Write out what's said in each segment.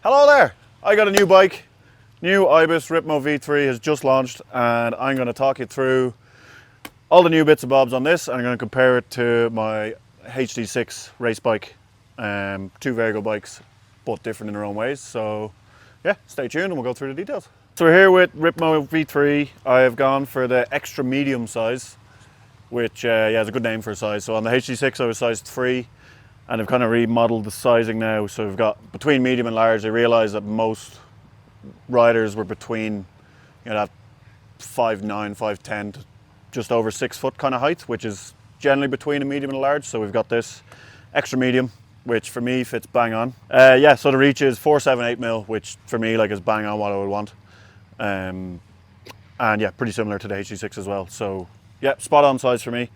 Hello there! I got a new bike. New Ibis Ripmo V3 has just launched, and I'm going to talk you through all the new bits and bobs on this. I'm going to compare it to my HD6 race bike. Two very good bikes, both different in their own ways. So yeah, stay tuned and we'll go through the details. So we're here with Ripmo V3. I have gone for the extra medium size, which is a good name for a size. So on the HD6 I was sized 3. And I've kind of remodeled the sizing now, so we've got between medium and large. I realised that most riders were between, that 5'9", 5'10", to just over 6 foot kind of height, which is generally between a medium and a large. So we've got this extra medium, which for me fits bang on. So the reach is 478mm, which for me is bang on what I would want. And yeah, pretty similar to the HD6 as well. So yeah, spot on size for me.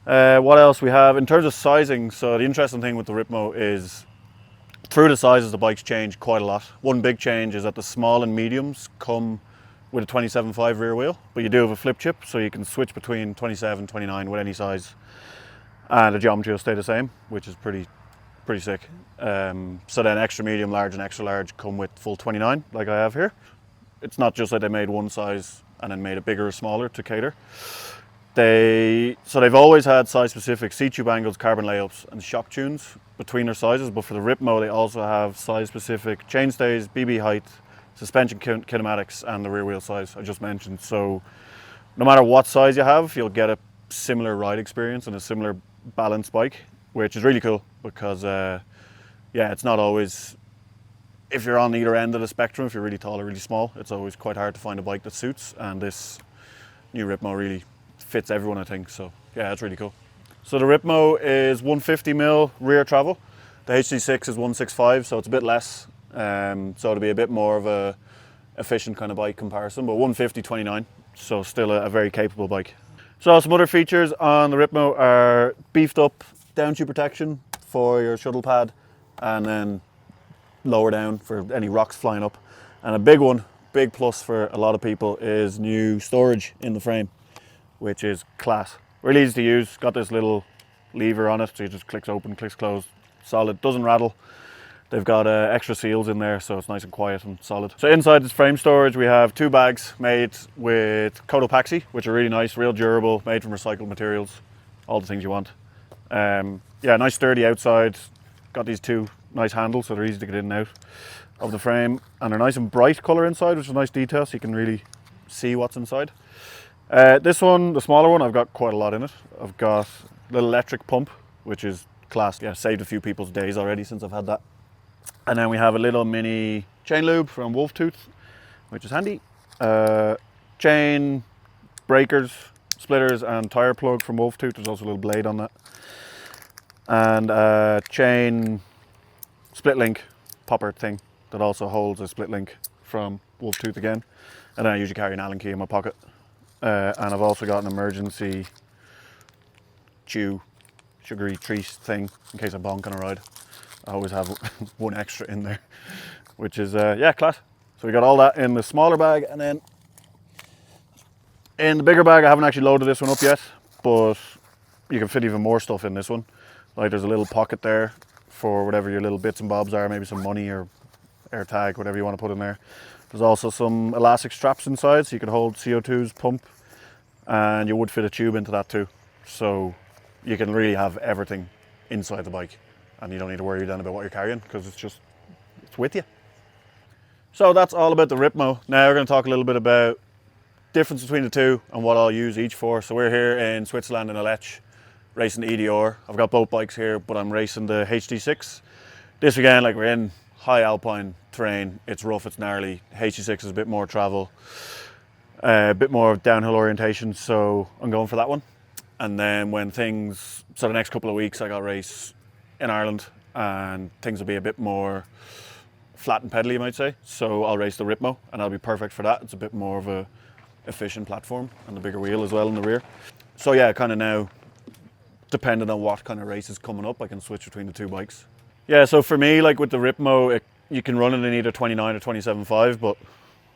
What else we have in terms of sizing? So the interesting thing with the Ripmo is through the sizes the bikes change quite a lot. One big change is that the small and mediums come with a 27.5 rear wheel, but you do have a flip chip, so you can switch between 27, 29 with any size, and the geometry will stay the same, which is pretty sick. So then extra medium, large and extra large come with full 29 like I have here. It's not just that they made one size and then made it bigger or smaller to cater. They've always had size-specific C-tube angles, carbon layups and shock tunes between their sizes, but for the Ripmo they also have size-specific chainstays, BB height, suspension kinematics and the rear wheel size I just mentioned. So no matter what size you have, you'll get a similar ride experience and a similar balanced bike, which is really cool because it's not always, if you're on either end of the spectrum, if you're really tall or really small, it's always quite hard to find a bike that suits, and this new Ripmo really fits everyone, I think. So yeah, it's really cool. So the Ripmo is 150mm rear travel. The HD6 is 165, so it's a bit less. So it'll be a bit more of a efficient kind of bike comparison, but 150/29, so still a very capable bike. So some other features on the Ripmo are beefed up down tube protection for your shuttle pad, and then lower down for any rocks flying up. And a big plus for a lot of people is new storage in the frame, which is class. Really easy to use. Got this little lever on it, so you just clicks open, clicks closed, solid, doesn't rattle. They've got extra seals in there, so it's nice and quiet and solid. So inside this frame storage, we have 2 bags made with Cotopaxi, which are really nice, real durable, made from recycled materials, all the things you want. Nice sturdy outside. Got these 2 nice handles, so they're easy to get in and out of the frame, and they're nice and bright color inside, which is a nice detail, so you can really see what's inside. This one, the smaller one, I've got quite a lot in it. I've got a little electric pump, which is class. Yeah, saved a few people's days already since I've had that. And then we have a little mini chain lube from Wolf Tooth, which is handy. Chain, breakers, splitters and tire plug from Wolf Tooth. There's also a little blade on that. And chain split link popper thing that also holds a split link from Wolf Tooth again. And then I usually carry an Allen key in my pocket. And I've also got an emergency sugary treat thing in case I bonk on a ride. I always have one extra in there, which is class. So we got all that in the smaller bag, and then in the bigger bag I haven't actually loaded this one up yet, but you can fit even more stuff in this one. Like there's a little pocket there for whatever your little bits and bobs are, maybe some money or air tag, whatever you want to put in there. There's also some elastic straps inside, so you can hold CO2's pump, and you would fit a tube into that too. So you can really have everything inside the bike, and you don't need to worry then about what you're carrying, because it's with you. So that's all about the Ripmo. Now we're going to talk a little bit about difference between the two and what I'll use each for. So we're here in Switzerland in Aletsch, racing the EDR. I've got both bikes here, but I'm racing the HD6. This weekend, we're in high alpine terrain, it's rough, it's gnarly. HD6 is a bit more travel, a bit more downhill orientation, so I'm going for that one. And then the next couple of weeks I got a race in Ireland, and things will be a bit more flat and pedally, you might say. So I'll race the Ripmo, and that'll be perfect for that. It's a bit more of a efficient platform, and the bigger wheel as well in the rear. So yeah, kind of now, depending on what kind of race is coming up, I can switch between the 2 bikes. Yeah, so for me, with the Ripmo, you can run it in either 29 or 27.5, but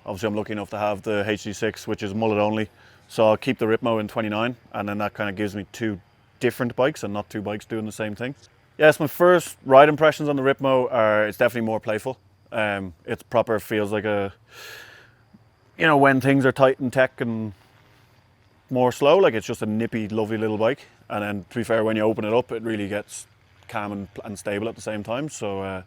obviously I'm lucky enough to have the HD6, which is mullet only. So I'll keep the Ripmo in 29, and then that kind of gives me 2 different bikes and not 2 bikes doing the same thing. Yes, my first ride impressions on the Ripmo are it's definitely more playful. It's proper, feels like a, you know, when things are tight in tech and more slow, like it's just a nippy, lovely little bike. And then to be fair, when you open it up, it really gets calm and stable at the same time. So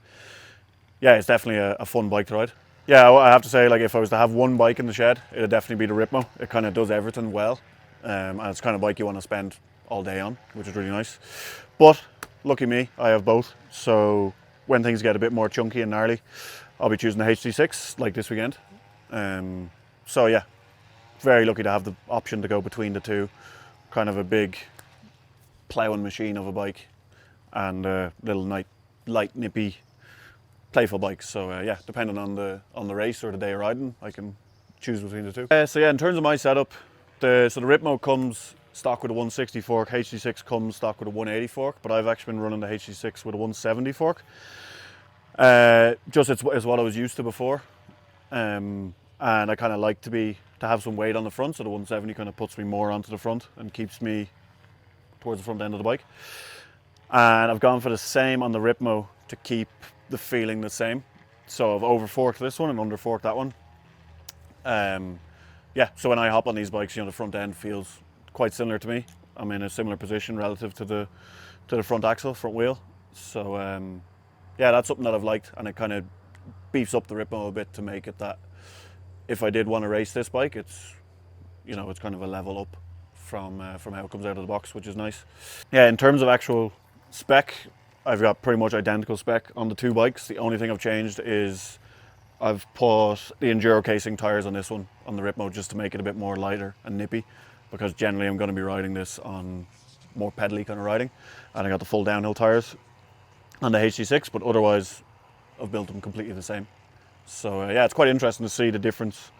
yeah, it's definitely a fun bike to ride. Yeah, I have to say, like if I was to have one bike in the shed, it'd definitely be the Ripmo. It kind of does everything well, and it's the kind of bike you want to spend all day on, which is really nice. But lucky me, I have both. So when things get a bit more chunky and gnarly, I'll be choosing the HD6 like this weekend. So yeah, very lucky to have the option to go between the two. Kind of a big ploughing machine of a bike and a little light nippy playful bikes. So yeah, depending on the race or the day of riding, I can choose between the two. So yeah, in terms of my setup, the Ripmo comes stock with a 160 fork, HD6 comes stock with a 180 fork, but I've actually been running the HD6 with a 170 fork. Just it's what I was used to before, and I kind of like to have some weight on the front, so the 170 kind of puts me more onto the front and keeps me towards the front end of the bike. And I've gone for the same on the Ripmo to keep the feeling the same. So I've over forked this one and under forked that one. Yeah, so when I hop on these bikes, you know, the front end feels quite similar to me. I'm in a similar position relative to the front axle, front wheel. So yeah, that's something that I've liked, and it kind of beefs up the Ripmo a bit to make it that if I did want to race this bike, it's, you know, it's kind of a level up from how it comes out of the box, which is nice. Yeah, in terms of actual spec, I've got pretty much identical spec on the two bikes. The only thing I've changed is I've put the Enduro casing tyres on this one, on the Ripmo, just to make it a bit more lighter and nippy, because generally I'm going to be riding this on more pedally kind of riding, and I got the full downhill tyres on the HD6, but otherwise I've built them completely the same. So yeah, it's quite interesting to see the difference,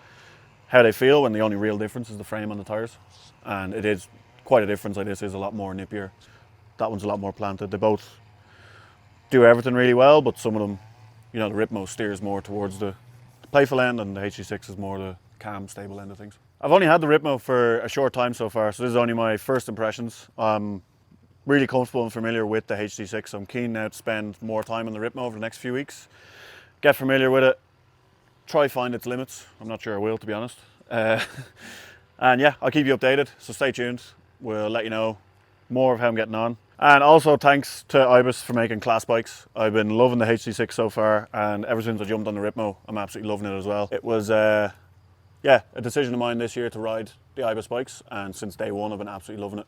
how they feel, when the only real difference is the frame on the tyres. And it is quite a difference. Like, this is a lot more nippier. That one's a lot more planted. They both do everything really well, but some of them, you know, the Ripmo steers more towards the playful end, and the HD6 is more the calm, stable end of things. I've only had the Ripmo for a short time so far, so this is only my first impressions. I'm really comfortable and familiar with the HD6. I'm keen now to spend more time on the Ripmo over the next few weeks. Get familiar with it, try find its limits. I'm not sure I will, to be honest. And yeah, I'll keep you updated, so stay tuned. We'll let you know more of how I'm getting on. And also thanks to Ibis for making class bikes. I've been loving the HD6 so far, and ever since I jumped on the Ripmo, I'm absolutely loving it as well. It was yeah, a decision of mine this year to ride the Ibis bikes, and since day one I've been absolutely loving it.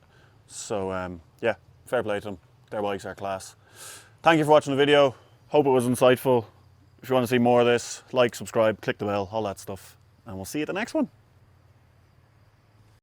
So yeah, fair play to them. Their bikes are class. Thank you for watching the video. Hope it was insightful. If you want to see more of this, like, subscribe, click the bell, all that stuff. And we'll see you at the next one.